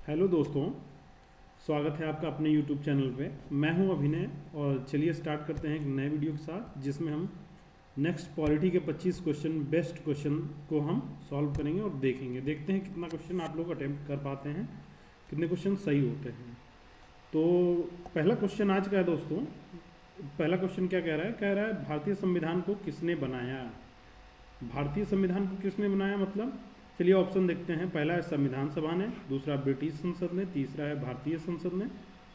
Hello दोस्तों, स्वागत है आपका अपने YouTube चैनल पे। मैं हूं अभिनय और चलिए स्टार्ट करते हैं एक नए वीडियो के साथ, जिसमें हम नेक्स्ट पॉलिटी के 25 क्वेश्चन बेस्ट क्वेश्चन को हम सॉल्व करेंगे और देखते हैं कितना क्वेश्चन आप लोग अटेम्प्ट कर पाते हैं, कितने क्वेश्चन सही होते हैं। तो पहला क्वेश्चन आज का है दोस्तों। पहला क्वेश्चन क्या कह रहा है? कह रहा है भारतीय संविधान को किसने बनाया। भारतीय संविधान को किसने बनाया मतलब, चलिए ऑप्शन देखते हैं। पहला है संविधान सभा ने, दूसरा ब्रिटिश संसद ने, तीसरा है भारतीय संसद ने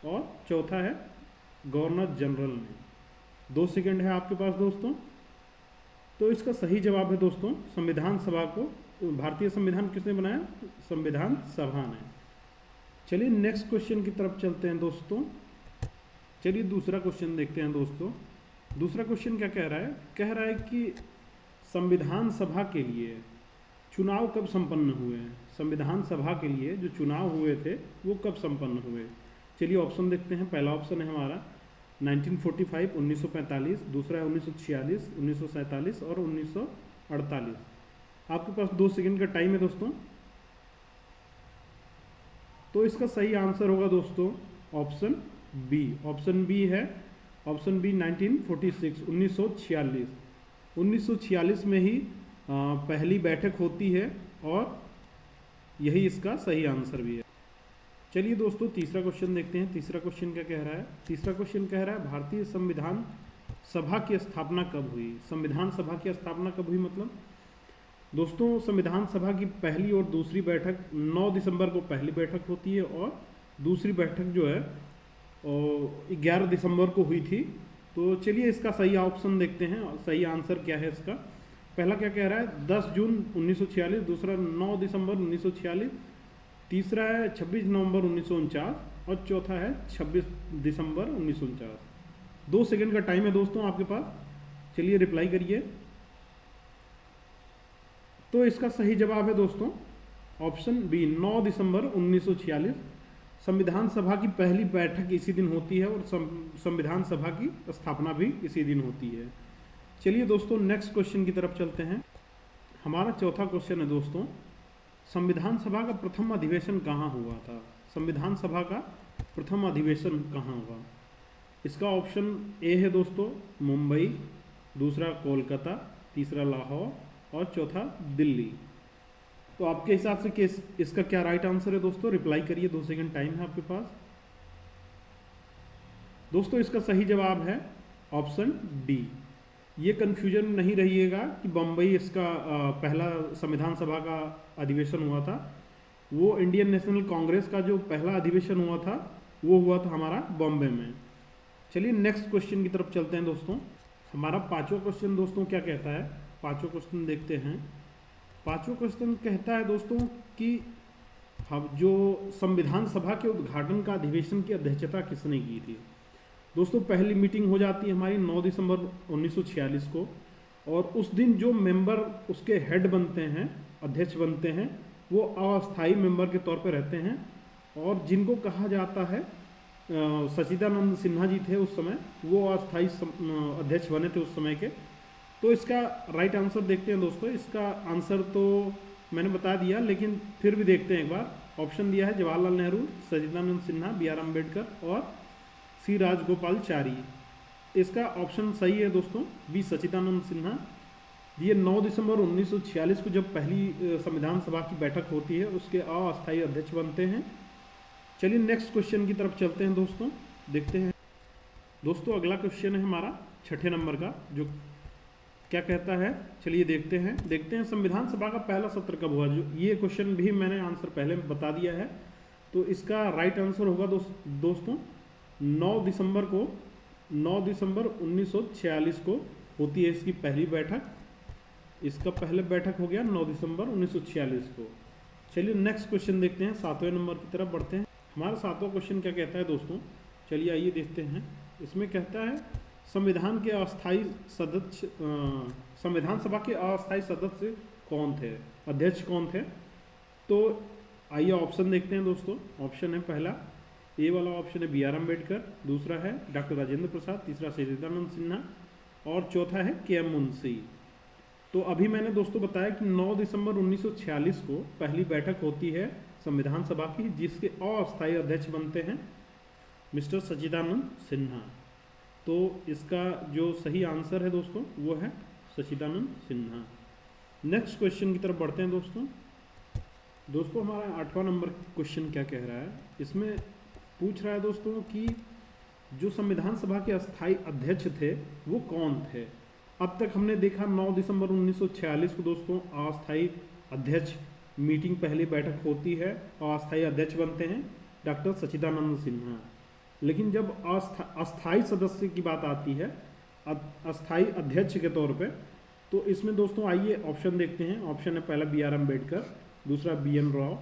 और चौथा है गवर्नर जनरल ने। 2 सेकंड है आपके पास दोस्तों। तो इसका सही जवाब है दोस्तों संविधान सभा को। भारतीय संविधान किसने बनाया? संविधान सभा ने। चलिए नेक्स्ट क्वेश्चन की तरफ चलते हैं दोस्तों। चलिए दूसरा क्वेश्चन देखते हैं दोस्तों। दूसरा क्वेश्चन क्या कह रहा है? कह रहा है कि संविधान सभा के लिए चुनाव कब संपन्न हुए हैं। संविधान सभा के लिए जो चुनाव हुए थे वो कब संपन्न हुए। चलिए ऑप्शन देखते हैं। पहला ऑप्शन है हमारा 1945 1945, दूसरा है 1946 1947 और 1948। आपके पास 2 सेकंड का टाइम है दोस्तों। तो इसका सही आंसर होगा दोस्तों ऑप्शन बी। ऑप्शन बी है, ऑप्शन बी 1946 1946। 1946 में ही पहली बैठक होती है और यही इसका सही आंसर भी है। चलिए दोस्तों तीसरा क्वेश्चन देखते हैं। तीसरा क्वेश्चन क्या कह रहा है? तीसरा क्वेश्चन कह रहा है भारतीय संविधान सभा की स्थापना कब हुई। संविधान सभा की स्थापना कब हुई मतलब दोस्तों, संविधान सभा की पहली और दूसरी बैठक 9 दिसंबर को पहली बैठक होती है और दूसरी बैठक जो है 11 दिसंबर को हुई थी। तो चलिए इसका सही ऑप्शन देखते हैं, सही आंसर क्या है इसका। पहला क्या कह रहा है? 10 जून 1946, दूसरा 9 दिसंबर 1946, तीसरा है 26 नवंबर 1949 और चौथा है 26 दिसंबर 1949। 2 सेकंड का टाइम है दोस्तों आपके पास। चलिए रिप्लाई करिए। तो इसका सही जवाब है दोस्तों ऑप्शन बी 9 दिसंबर 1946। संविधान सभा की पहली बैठक इसी दिन होती है और संविधान सभा की स्थापना भी इसी दिन होती है। चलिए दोस्तों नेक्स्ट क्वेश्चन की तरफ चलते हैं। हमारा चौथा क्वेश्चन है दोस्तों, संविधान सभा का प्रथम अधिवेशन कहाँ हुआ था। संविधान सभा का प्रथम अधिवेशन कहाँ हुआ। इसका ऑप्शन ए है दोस्तों मुंबई, दूसरा कोलकाता, तीसरा लाहौर और चौथा दिल्ली। तो आपके हिसाब से इसका क्या राइट आंसर है दोस्तों? रिप्लाई करिए, 2 सेकंड टाइम है आपके पास दोस्तों। इसका सही जवाब है ऑप्शन डी। ये कन्फ्यूजन नहीं रहिएगा कि बम्बई इसका पहला संविधान सभा का अधिवेशन हुआ था। वो इंडियन नेशनल कांग्रेस का जो पहला अधिवेशन हुआ था वो हुआ था हमारा बॉम्बे में। चलिए नेक्स्ट क्वेश्चन की तरफ चलते हैं दोस्तों। हमारा पांचवा क्वेश्चन दोस्तों क्या कहता है? पांचवा क्वेश्चन देखते हैं। पांचवा क्वेश्चन कहता है दोस्तों कि हम जो संविधान सभा के उद्घाटन का अधिवेशन की अध्यक्षता किसने की थी। दोस्तों पहली मीटिंग हो जाती है हमारी 9 दिसंबर 1946 को और उस दिन जो मेंबर उसके हेड बनते हैं, अध्यक्ष बनते हैं, वो अस्थाई मेंबर के तौर पर रहते हैं और जिनको कहा जाता है सचिदानंद सिन्हा जी थे उस समय, वो अस्थाई अध्यक्ष बने थे उस समय के। तो इसका राइट आंसर देखते हैं दोस्तों। इसका आंसर तो मैंने बता दिया लेकिन फिर भी देखते हैं एक बार। ऑप्शन दिया है जवाहरलाल नेहरू, सचिदानंद सिन्हा, B.R. अम्बेडकर और सी राजगोपालचारी। इसका ऑप्शन सही है दोस्तों बी सचिदानंद सिन्हा। ये 9 दिसंबर 1946 को जब पहली संविधान सभा की बैठक होती है उसके अस्थायी अध्यक्ष बनते हैं। चलिए नेक्स्ट क्वेश्चन की तरफ चलते हैं दोस्तों, देखते हैं दोस्तों। अगला क्वेश्चन है हमारा 6ठे नंबर का, जो क्या कहता है चलिए देखते हैं संविधान सभा का पहला सत्र कब हुआ। जो ये क्वेश्चन भी मैंने आंसर पहले बता दिया है। तो इसका राइट आंसर होगा दोस्तों 9 दिसंबर 1946 को होती है इसकी पहली बैठक। इसका पहले बैठक हो गया 9 दिसंबर 1946 को। चलिए नेक्स्ट क्वेश्चन देखते हैं, 7वें नंबर की तरफ बढ़ते हैं। हमारा 7वां क्वेश्चन क्या कहता है दोस्तों, चलिए आइए देखते हैं। इसमें कहता है संविधान के अस्थायी सदस्य, संविधान सभा के अस्थायी सदस्य कौन थे, अध्यक्ष कौन थे। तो आइए ऑप्शन देखते हैं दोस्तों। ऑप्शन है पहला ए वाला ऑप्शन है B.R. अम्बेडकर, दूसरा है डॉक्टर राजेंद्र प्रसाद, तीसरा सचिदानंद सिन्हा और चौथा है K.M. मुंशी। तो अभी मैंने दोस्तों बताया कि 9 दिसंबर 1946 को पहली बैठक होती है संविधान सभा की, जिसके अस्थायी अध्यक्ष बनते हैं मिस्टर सच्चिदानंद सिन्हा। तो इसका जो सही आंसर है दोस्तों वो है सच्चिदानंद सिन्हा। नेक्स्ट क्वेश्चन की तरफ बढ़ते हैं दोस्तों हमारा 8वां नंबर क्वेश्चन क्या कह रहा है, इसमें पूछ रहा है दोस्तों कि जो संविधान सभा के अस्थायी अध्यक्ष थे वो कौन थे। अब तक हमने देखा 9 दिसंबर 1946 को दोस्तों अस्थायी अध्यक्ष मीटिंग, पहली बैठक होती है और अस्थायी अध्यक्ष बनते हैं डॉक्टर सच्चिदानंद सिन्हा। लेकिन जब अस्थायी सदस्य की बात आती है अस्थायी अध्यक्ष के तौर पे, तो इसमें दोस्तों आइए ऑप्शन देखते हैं। ऑप्शन है पहला BR अम्बेडकर, दूसरा BN राव,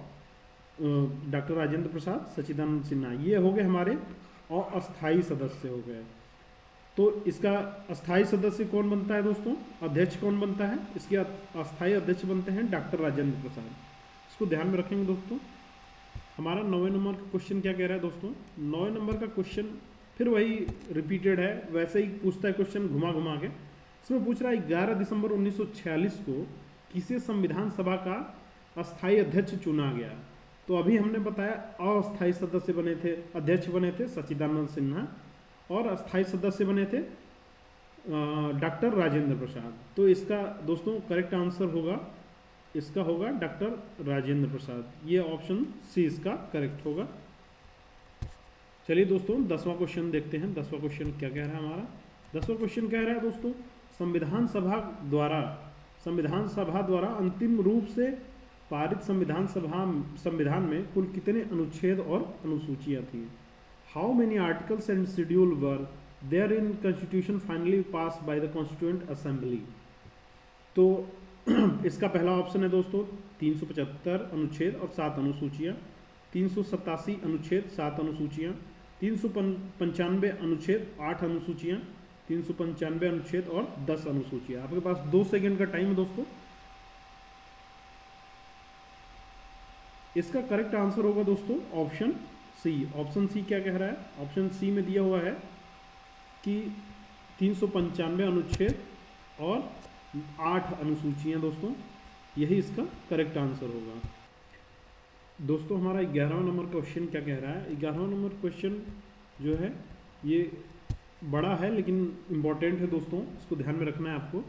डॉक्टर राजेंद्र प्रसाद, सच्चिदानंद सिन्हा। ये हो गए हमारे और अस्थायी सदस्य हो गए। तो इसका अस्थायी सदस्य कौन बनता है दोस्तों, अध्यक्ष कौन बनता है, इसके अस्थायी अध्यक्ष बनते हैं डॉक्टर राजेंद्र प्रसाद। इसको ध्यान में रखेंगे दोस्तों। हमारा 9वें नंबर का क्वेश्चन क्या कह रहा है दोस्तों, 9वें नंबर का क्वेश्चन फिर वही रिपीटेड है, वैसे ही पूछता है क्वेश्चन घुमा घुमा के। इसमें पूछ रहा है 11 दिसंबर 1946 को किसे संविधान सभा का अस्थायी अध्यक्ष चुना गया। तो अभी हमने बताया अस्थायी सदस्य बने थे, अध्यक्ष बने थे सच्चिदानंद सिन्हा और अस्थायी सदस्य बने थे डॉक्टर राजेंद्र प्रसाद। तो इसका दोस्तों करेक्ट आंसर होगा, इसका होगा डॉक्टर राजेंद्र प्रसाद। ये ऑप्शन सी इसका करेक्ट होगा। चलिए दोस्तों 10वां क्वेश्चन देखते हैं। 10वां क्वेश्चन क्या कह रहा है हमारा, 10वां क्वेश्चन कह रहा है दोस्तों संविधान सभा द्वारा अंतिम रूप से पारित संविधान में कुल कितने अनुच्छेद और अनुसूचियां थी। How many articles and schedule were there in constitution finally passed by the constituent assembly. तो इसका पहला ऑप्शन है दोस्तों 375 अनुच्छेद और 7 अनुसूचियां, 387 अनुच्छेद 7 अनुसूचियां, 395 अनुच्छेद 8 अनुसूचियां, 395 अनुच्छेद और 10 अनुसूचियां। आपके पास 2 सेकंड का टाइम है दोस्तों। इसका करेक्ट आंसर होगा दोस्तों ऑप्शन सी। ऑप्शन सी क्या कह रहा है, ऑप्शन सी में दिया हुआ है कि 395 अनुच्छेद और 8 अनुसूचियां दोस्तों, यही इसका करेक्ट आंसर होगा। दोस्तों हमारा 11वां नंबर क्वेश्चन क्या कह रहा है, 11वां नंबर क्वेश्चन जो है ये बड़ा है लेकिन इम्पॉर्टेंट है दोस्तों, इसको ध्यान में रखना है आपको।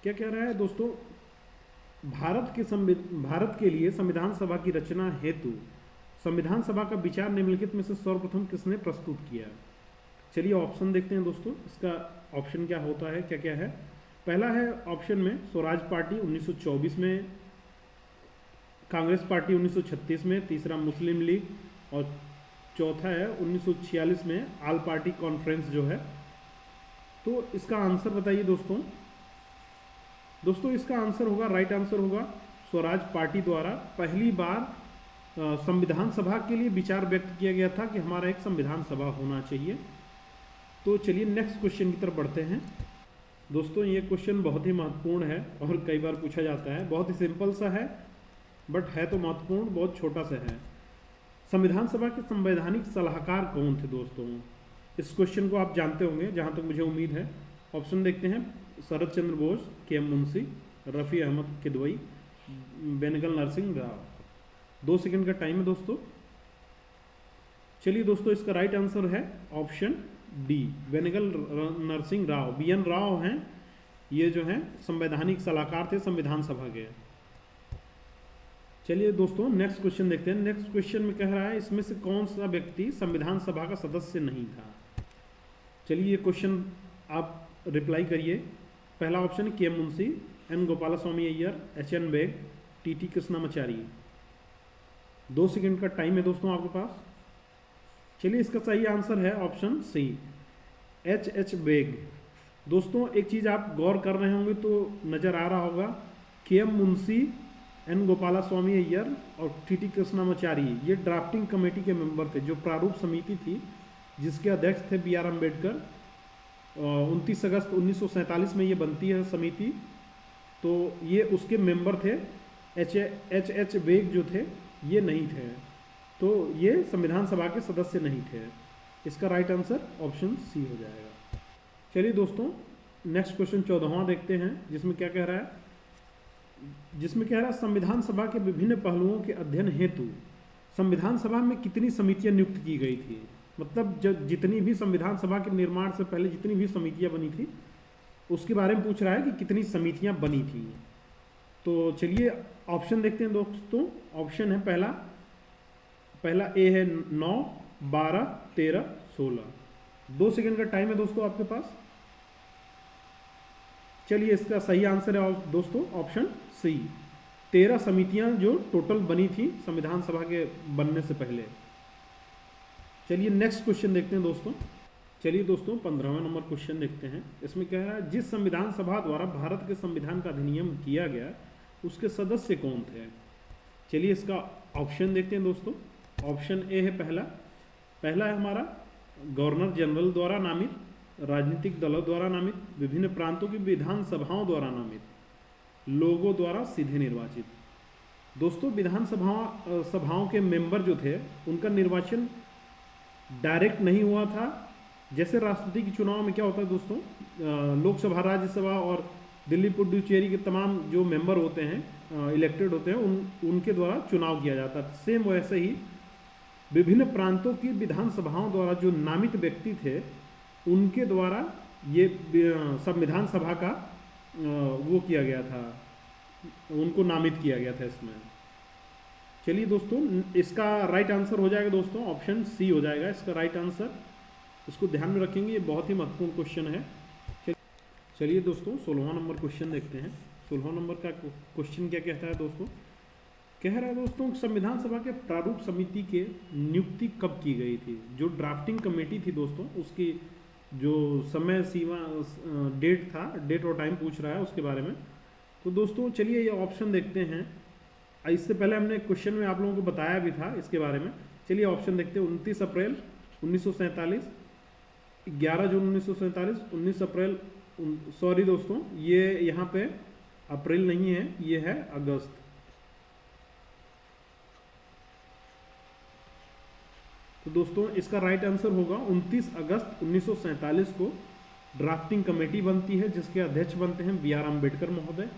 क्या कह रहा है दोस्तों, भारत के लिए संविधान सभा की रचना हेतु संविधान सभा का विचार निम्नलिखित में से सर्वप्रथम किसने प्रस्तुत किया। चलिए ऑप्शन देखते हैं दोस्तों, इसका ऑप्शन क्या होता है, क्या क्या है। पहला है ऑप्शन में स्वराज पार्टी 1924 में, कांग्रेस पार्टी 1936 में, तीसरा मुस्लिम लीग और चौथा है 1946 में ऑल पार्टी कॉन्फ्रेंस जो है। तो इसका आंसर बताइए दोस्तों। दोस्तों इसका आंसर होगा, राइट आंसर होगा स्वराज पार्टी द्वारा पहली बार संविधान सभा के लिए विचार व्यक्त किया गया था कि हमारा एक संविधान सभा होना चाहिए। तो चलिए नेक्स्ट क्वेश्चन की तरफ बढ़ते हैं दोस्तों। ये क्वेश्चन बहुत ही महत्वपूर्ण है और कई बार पूछा जाता है, बहुत ही सिंपल सा है बट है तो महत्वपूर्ण, बहुत छोटा सा है। संविधान सभा के संवैधानिक सलाहकार कौन थे दोस्तों। इस क्वेश्चन को आप जानते होंगे जहाँ तक मुझे उम्मीद है। ऑप्शन देखते हैं, शरद चंद्र बोस, KM मुंशी, रफ़ी अहमद किदवई, बेनगल नरसिंह राव। 2 सेकंड का टाइम है दोस्तों। चलिए दोस्तों इसका राइट आंसर है option D, Benegal Narasimha Rau. BN Rau हैं, ये जो हैं संवैधानिक सलाहकार थे संविधान सभा के। चलिए दोस्तों नेक्स्ट क्वेश्चन देखते हैं। नेक्स्ट क्वेश्चन में कह रहा है इसमें से कौन सा व्यक्ति संविधान सभा का सदस्य नहीं था। चलिए ये क्वेश्चन आप रिप्लाई करिए। पहला ऑप्शन है KM Munshi, N Gopalaswamy Iyer, HN Baig, TT Krishnamachari. 2 second का टाइम है दोस्तों आपके पास। चलिए इसका सही आंसर है ऑप्शन सी, HH बेग। दोस्तों एक चीज़ आप गौर कर रहे होंगे तो नज़र आ रहा होगा, KM मुंशी, N गोपालस्वामी अय्यर और TT कृष्णामाचारी ये ड्राफ्टिंग कमेटी के मेंबर थे। जो प्रारूप समिति थी जिसके अध्यक्ष थे BR अम्बेडकर, 29 अगस्त 1947 में ये बनती है समिति, तो ये उसके मेंबर थे। HH बेग जो थे ये नहीं थे, तो ये संविधान सभा के सदस्य नहीं थे। इसका राइट आंसर ऑप्शन सी हो जाएगा। चलिए दोस्तों नेक्स्ट क्वेश्चन 14वां देखते हैं, जिसमें क्या कह रहा है, जिसमें कह रहा है संविधान सभा के विभिन्न पहलुओं के अध्ययन हेतु संविधान सभा में कितनी समितियां नियुक्त की गई थी, मतलब जब जितनी भी संविधान सभा के निर्माण से पहले जितनी भी समितियां बनी थी उसके बारे में पूछ रहा है कि कितनी समितियां बनी थी। तो चलिए ऑप्शन देखते हैं दोस्तों। ऑप्शन है पहला ए है 9, 12, 13, 16। 2 सेकंड का टाइम है दोस्तों आपके पास। चलिए इसका सही आंसर है दोस्तों ऑप्शन सी, 13 समितियां जो टोटल बनी थी संविधान सभा के बनने से पहले। चलिए नेक्स्ट क्वेश्चन देखते हैं दोस्तों। चलिए दोस्तों 15वां नंबर क्वेश्चन देखते हैं। इसमें कह रहा है जिस संविधान सभा द्वारा भारत के संविधान का अधिनियम किया गया उसके सदस्य कौन थे। चलिए इसका ऑप्शन देखते हैं दोस्तों। ऑप्शन ए है पहला है हमारा गवर्नर जनरल द्वारा नामित, राजनीतिक दलों द्वारा नामित, विभिन्न प्रांतों की विधानसभाओं द्वारा नामित, लोगों द्वारा सीधे निर्वाचित। दोस्तों सभाओं के मेंबर जो थे उनका निर्वाचन डायरेक्ट नहीं हुआ था। जैसे राष्ट्रपति के चुनाव में क्या होता है दोस्तों, लोकसभा, राज्यसभा और दिल्ली पुडुचेरी के तमाम जो मेंबर होते हैं इलेक्टेड होते हैं उनके द्वारा चुनाव किया जाता है। सेम वैसे ही विभिन्न प्रांतों की विधानसभाओं द्वारा जो नामित व्यक्ति थे उनके द्वारा ये संविधान सभा का वो किया गया था, उनको नामित किया गया था इसमें। चलिए दोस्तों इसका राइट आंसर हो जाएगा दोस्तों ऑप्शन सी हो जाएगा इसका राइट आंसर। इसको ध्यान में रखेंगे, ये बहुत ही महत्वपूर्ण क्वेश्चन है। चलिए दोस्तों 16वां नंबर क्वेश्चन देखते हैं। 16वां नंबर का क्वेश्चन क्या कहता है दोस्तों, कह रहा है दोस्तों संविधान सभा के प्रारूप समिति के नियुक्ति कब की गई थी। जो ड्राफ्टिंग कमेटी थी दोस्तों उसकी जो समय सीमा डेट था, डेट और टाइम पूछ रहा है उसके बारे में। तो दोस्तों चलिए ये ऑप्शन देखते हैं। इससे पहले हमने क्वेश्चन में आप लोगों को बताया भी था इसके बारे में। चलिए ऑप्शन देखते हैं। 29 अप्रैल 1947, 11 जून 1947, 19 अप्रैल, सॉरी दोस्तों ये यहाँ पे अप्रैल नहीं है, ये है अगस्त। तो दोस्तों इसका राइट आंसर होगा 29 अगस्त 1947 को ड्राफ्टिंग कमेटी बनती है जिसके अध्यक्ष बनते हैं बी आर अम्बेडकर महोदय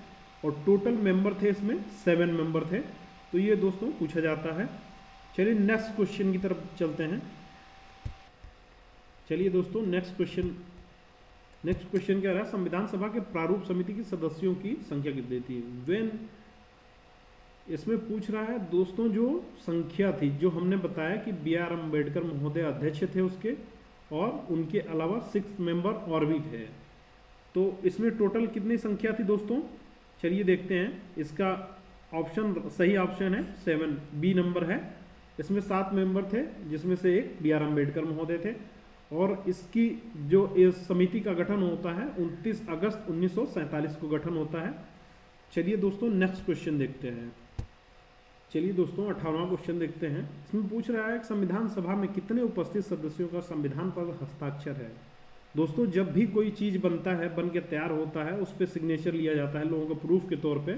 और टोटल मेंबर थे इसमें 7 मेंबर थे। तो ये दोस्तों पूछा जाता है। चलिए नेक्स्ट क्वेश्चन की तरफ चलते हैं। चलिए दोस्तों नेक्स्ट क्वेश्चन क्या रहा है, संविधान सभा के प्रारूप समिति की सदस्यों की संख्या कितनी थी। वेन इसमें पूछ रहा है दोस्तों जो संख्या थी, जो हमने बताया कि बी आर अम्बेडकर महोदय अध्यक्ष थे उसके और उनके अलावा 6 मेंबर और भी थे। तो इसमें टोटल कितनी संख्या थी दोस्तों, चलिए देखते हैं। इसका ऑप्शन सही ऑप्शन है 7, बी नंबर है। इसमें 7 मेंबर थे जिसमें से एक बी आर अम्बेडकर महोदय थे और इसकी जो इस समिति का गठन होता है 29 अगस्त 1947 को गठन होता है। चलिए दोस्तों नेक्स्ट क्वेश्चन देखते हैं। चलिए दोस्तों 18वां क्वेश्चन देखते हैं। इसमें पूछ रहा है कि संविधान सभा में कितने उपस्थित सदस्यों का संविधान पर हस्ताक्षर है। दोस्तों जब भी कोई चीज़ बनता है, बन के तैयार होता है, उस पर सिग्नेचर लिया जाता है लोगों का प्रूफ के तौर पे।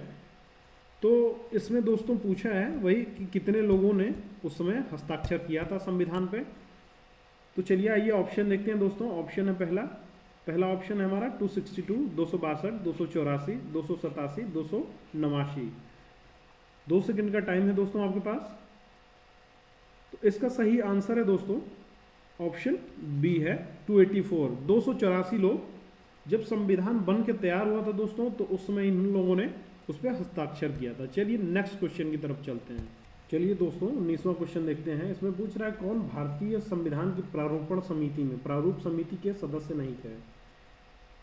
तो इसमें दोस्तों पूछा है वही कि कितने लोगों ने उस समय हस्ताक्षर किया था संविधान पे। तो चलिए आइए ऑप्शन देखते हैं दोस्तों। ऑप्शन है पहला ऑप्शन है हमारा 262, 262, 284, 287, 289। 2 सेकंड का टाइम है दोस्तों आपके पास। तो इसका सही आंसर है दोस्तों ऑप्शन बी है 284। 284 लोग जब संविधान बन के तैयार हुआ था दोस्तों तो उस समय इन लोगों ने उस पर हस्ताक्षर किया था। चलिए नेक्स्ट क्वेश्चन की तरफ चलते हैं। चलिए दोस्तों 19वां क्वेश्चन देखते हैं। इसमें पूछ रहा है कौन भारतीय संविधान की प्रारूपण समिति में प्रारूप समिति के सदस्य नहीं थे।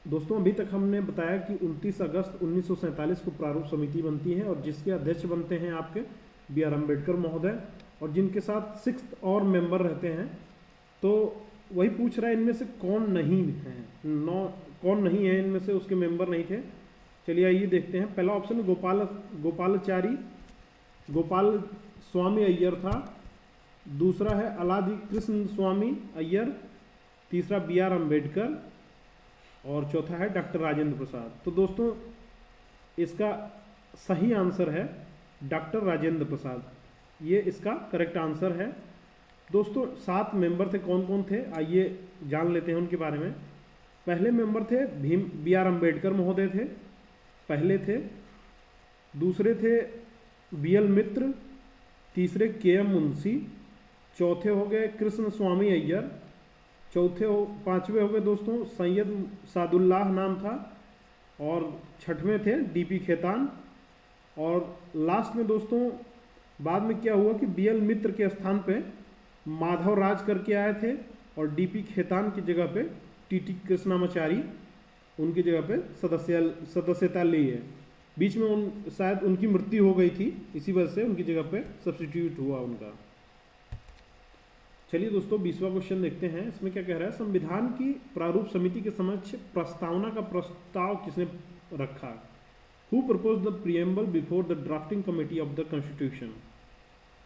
दोस्तों अभी तक हमने बताया कि 29 अगस्त 1947 को प्रारूप समिति बनती है और जिसके अध्यक्ष बनते हैं आपके बी आर अम्बेडकर महोदय और जिनके साथ 6 और मेंबर रहते हैं। तो वही पूछ रहा है इनमें से कौन नहीं है, कौन नहीं है इनमें से, उसके मेंबर नहीं थे। चलिए आइए देखते हैं। पहला ऑप्शन गोपालाचारी गोपाल स्वामी अय्यर था, दूसरा है अलादि कृष्ण स्वामी अय्यर, तीसरा बी आर अम्बेडकर और चौथा है डॉक्टर राजेंद्र प्रसाद। तो दोस्तों इसका सही आंसर है डॉक्टर राजेंद्र प्रसाद, ये इसका करेक्ट आंसर है। दोस्तों 7 मेंबर थे, कौन कौन थे आइए जान लेते हैं उनके बारे में। पहले मेंबर थे बी आर अम्बेडकर महोदय थे, पहले थे। दूसरे थे बी एल मित्र, तीसरे के एम मुंशी, चौथे हो गए कृष्ण स्वामी अय्यर, पांचवे हो गए दोस्तों सैयद सादुल्लाह नाम था, और छठवें थे डीपी खेतान, और लास्ट में दोस्तों बाद में क्या हुआ कि बीएल मित्र के स्थान पे माधव राज करके आए थे, और डीपी खेतान की जगह पे टीटी कृष्णामाचारी उनकी जगह पे सदस्यता ली है। बीच में शायद उनकी मृत्यु हो गई थी, इसी वजह से उनकी जगह पे सब्स्टिट्यूट हुआ उनका। चलिए दोस्तों 20वां क्वेश्चन देखते हैं। इसमें क्या कह रहा है, संविधान की प्रारूप समिति के समक्ष प्रस्तावना का प्रस्ताव किसने रखा? Who propose the preamble before the drafting committee of the constitution?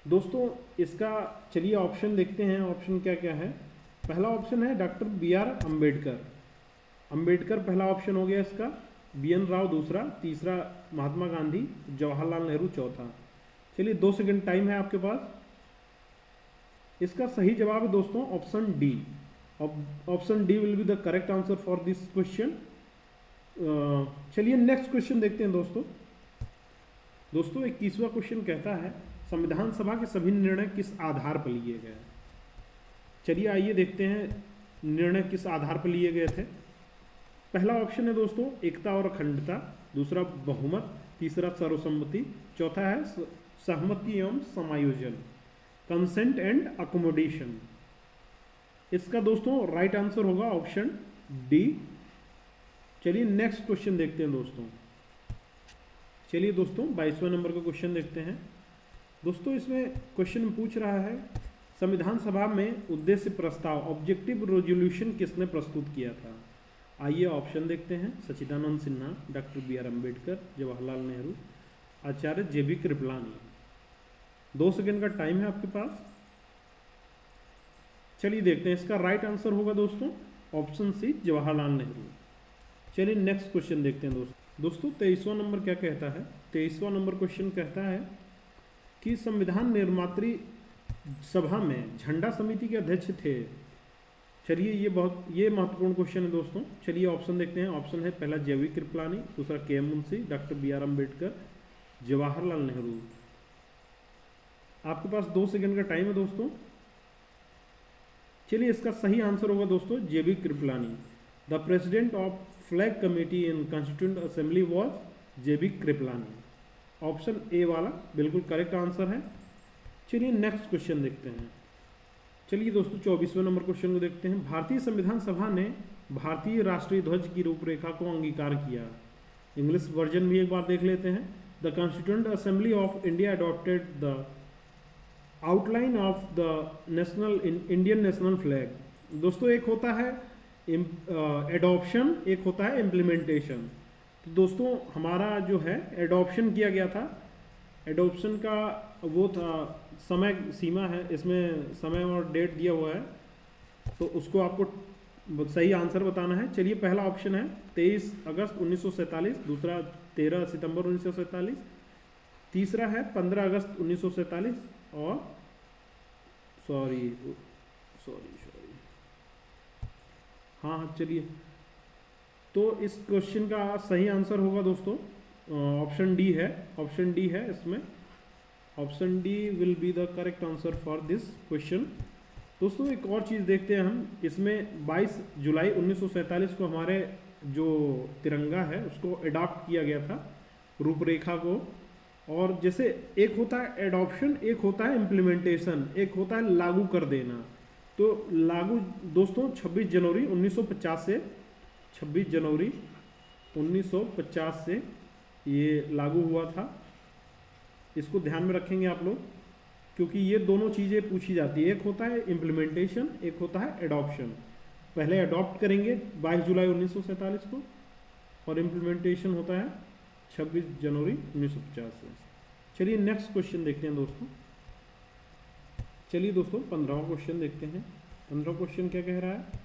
दोस्तों इसका चलिए ऑप्शन देखते हैं। ऑप्शन क्या क्या है? पहला ऑप्शन है डॉक्टर BR अम्बेडकर पहला ऑप्शन हो गया इसका, BN राव दूसरा, तीसरा महात्मा गांधी, जवाहरलाल नेहरू चौथा। चलिए 2 सेकंड टाइम है आपके पास। इसका सही जवाब है दोस्तों option D. Option D will be the correct answer for this question. चलिए नेक्स्ट क्वेश्चन देखते हैं दोस्तों। 21वां क्वेश्चन कहता है संविधान सभा के सभी निर्णय किस आधार पर लिए गए? चलिए आइए देखते हैं निर्णय किस आधार पर लिए गए थे। पहला ऑप्शन है दोस्तों एकता और अखंडता, दूसरा बहुमत, तीसरा सर्वसम्मति, चौथा है सहमति एवं समायोजन, कंसेंट एंड अकोमोडेशन। इसका दोस्तों राइट आंसर होगा ऑप्शन डी। चलिए नेक्स्ट क्वेश्चन देखते हैं दोस्तों। चलिए दोस्तों 22वां नंबर का क्वेश्चन देखते हैं। दोस्तों इसमें क्वेश्चन पूछ रहा है संविधान सभा में उद्देश्य प्रस्ताव ऑब्जेक्टिव रेजोल्यूशन किसने प्रस्तुत किया था? आइए ऑप्शन देखते हैं। सच्चिदानंद सिन्हा, डॉक्टर BR अम्बेडकर, जवाहरलाल नेहरू, आचार्य JB कृपलानी। 2 सेकंड का टाइम है आपके पास। चलिए देखते हैं। इसका राइट आंसर होगा दोस्तों ऑप्शन सी जवाहरलाल नेहरू। चलिए नेक्स्ट क्वेश्चन देखते हैं दोस्तों 23वां नंबर क्या कहता है? 23वां नंबर क्वेश्चन कहता है कि संविधान निर्मात्री सभा में झंडा समिति के अध्यक्ष थे। चलिए ये महत्वपूर्ण क्वेश्चन है दोस्तों। चलिए ऑप्शन देखते हैं। ऑप्शन है पहला JB कृपलानी, दूसरा KM Munshi, doctor BR Ambedkar, Jawaharlal Nehru. आपके पास 2 सेकंड का टाइम है दोस्तों। चलिए इसका सही आंसर होगा दोस्तों JB Kripalani. The president of flag committee in constituent assembly was JB Kripalani. Option A वाला बिल्कुल करेक्ट आंसर है। चलिए नेक्स्ट क्वेश्चन देखते हैं। चलिए दोस्तों 24वें नंबर क्वेश्चन को देखते हैं। भारतीय संविधान सभा ने भारतीय राष्ट्रीय ध्वज की रूपरेखा को अंगीकार किया। इंग्लिश वर्जन भी एक बार देख लेते हैं। The constituent assembly of India adopted the outline of the national Indian national flag. दोस्तों एक होता है एडॉप्शन, एक होता है इम्प्लीमेंटेशन। तो दोस्तों हमारा जो है एडॉप्शन किया गया था। एडॉप्शन का वो था समय सीमा है, इसमें समय और डेट दिया हुआ है, तो उसको आपको सही आंसर बताना है। चलिए पहला ऑप्शन है 23 अगस्त 1947, दूसरा 13 सितंबर 1947, तीसरा है 15 अगस्त 1947 और सॉरी हाँ चलिए, तो इस क्वेश्चन का सही आंसर होगा दोस्तों ऑप्शन डी है। ऑप्शन डी है इसमें। Option D will be the correct answer for this question. दोस्तों एक और चीज़ देखते हैं हम। इसमें 22 जुलाई 1947 को हमारे जो तिरंगा है उसको अडॉप्ट किया गया था, रूपरेखा को। और जैसे एक होता है एडॉप्शन, एक होता है इम्प्लीमेंटेशन, एक होता है लागू कर देना। तो लागू दोस्तों 26 जनवरी 1950 से 26 जनवरी 1950 से ये लागू हुआ था। इसको ध्यान में रखेंगे आप लोग, क्योंकि ये दोनों चीज़ें पूछी जाती है। एक होता है इम्प्लीमेंटेशन, एक होता है एडॉप्शन। पहले अडॉप्ट करेंगे 22 जुलाई 1947 को और इम्प्लीमेंटेशन होता है 26 जनवरी 1950 से। चलिए नेक्स्ट क्वेश्चन देखते हैं दोस्तों। चलिए दोस्तों 15वां क्वेश्चन देखते हैं। 15वां क्वेश्चन क्या कह रहा है?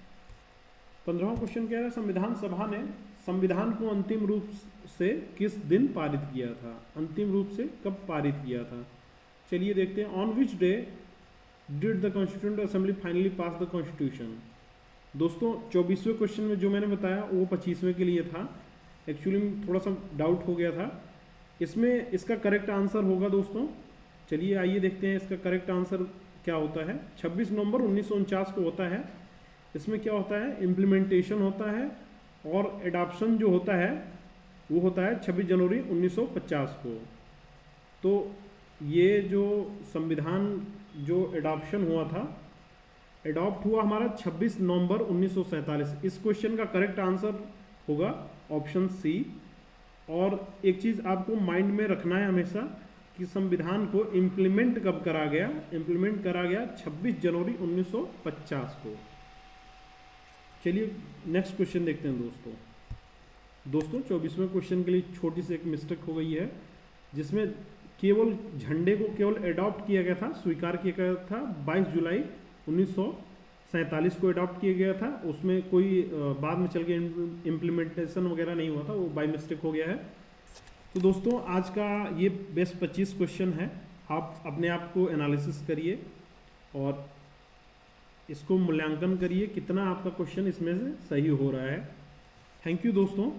15वां क्वेश्चन कह रहा है संविधान सभा ने संविधान को अंतिम रूप से किस दिन पारित किया था? अंतिम रूप से कब पारित किया था? चलिए देखते हैं। On which day did the constituent assembly finally pass the constitution? दोस्तों 24वें क्वेश्चन में जो मैंने बताया वो 25वें के लिए था। एक्चुअली थोड़ा सा डाउट हो गया था इसमें। इसका करेक्ट आंसर होगा दोस्तों चलिए आइए देखते हैं इसका करेक्ट आंसर क्या होता है। 26 नवंबर 1949 को होता है। इसमें क्या होता है, इम्प्लीमेंटेशन होता है और एडॉप्शन जो होता है वो होता है 26 जनवरी 1950 को। तो ये जो संविधान जो एडॉप्शन हुआ था, एडॉप्ट हुआ हमारा 26 नवंबर 1947। इस क्वेश्चन का करेक्ट आंसर होगा ऑप्शन सी। और एक चीज़ आपको माइंड में रखना है हमेशा कि संविधान को इम्प्लीमेंट कब करा गया, इम्प्लीमेंट करा गया 26 जनवरी 1950 को। चलिए नेक्स्ट क्वेश्चन देखते हैं दोस्तों 24वें क्वेश्चन के लिए छोटी सी एक मिस्टेक हो गई है, जिसमें केवल झंडे को केवल एडॉप्ट किया गया था, स्वीकार किया गया था 22 जुलाई 1947 को एडॉप्ट किया गया था। उसमें कोई बाद में चल के इम्प्लीमेंटेशन वगैरह नहीं हुआ था, वो बाय मिस्टेक हो गया है। तो दोस्तों आज का ये बेस्ट 25 क्वेश्चन है। आप अपने आप को एनालिसिस करिए और इसको मूल्यांकन करिए कितना आपका क्वेश्चन इसमें से सही हो रहा है। थैंक यू दोस्तों।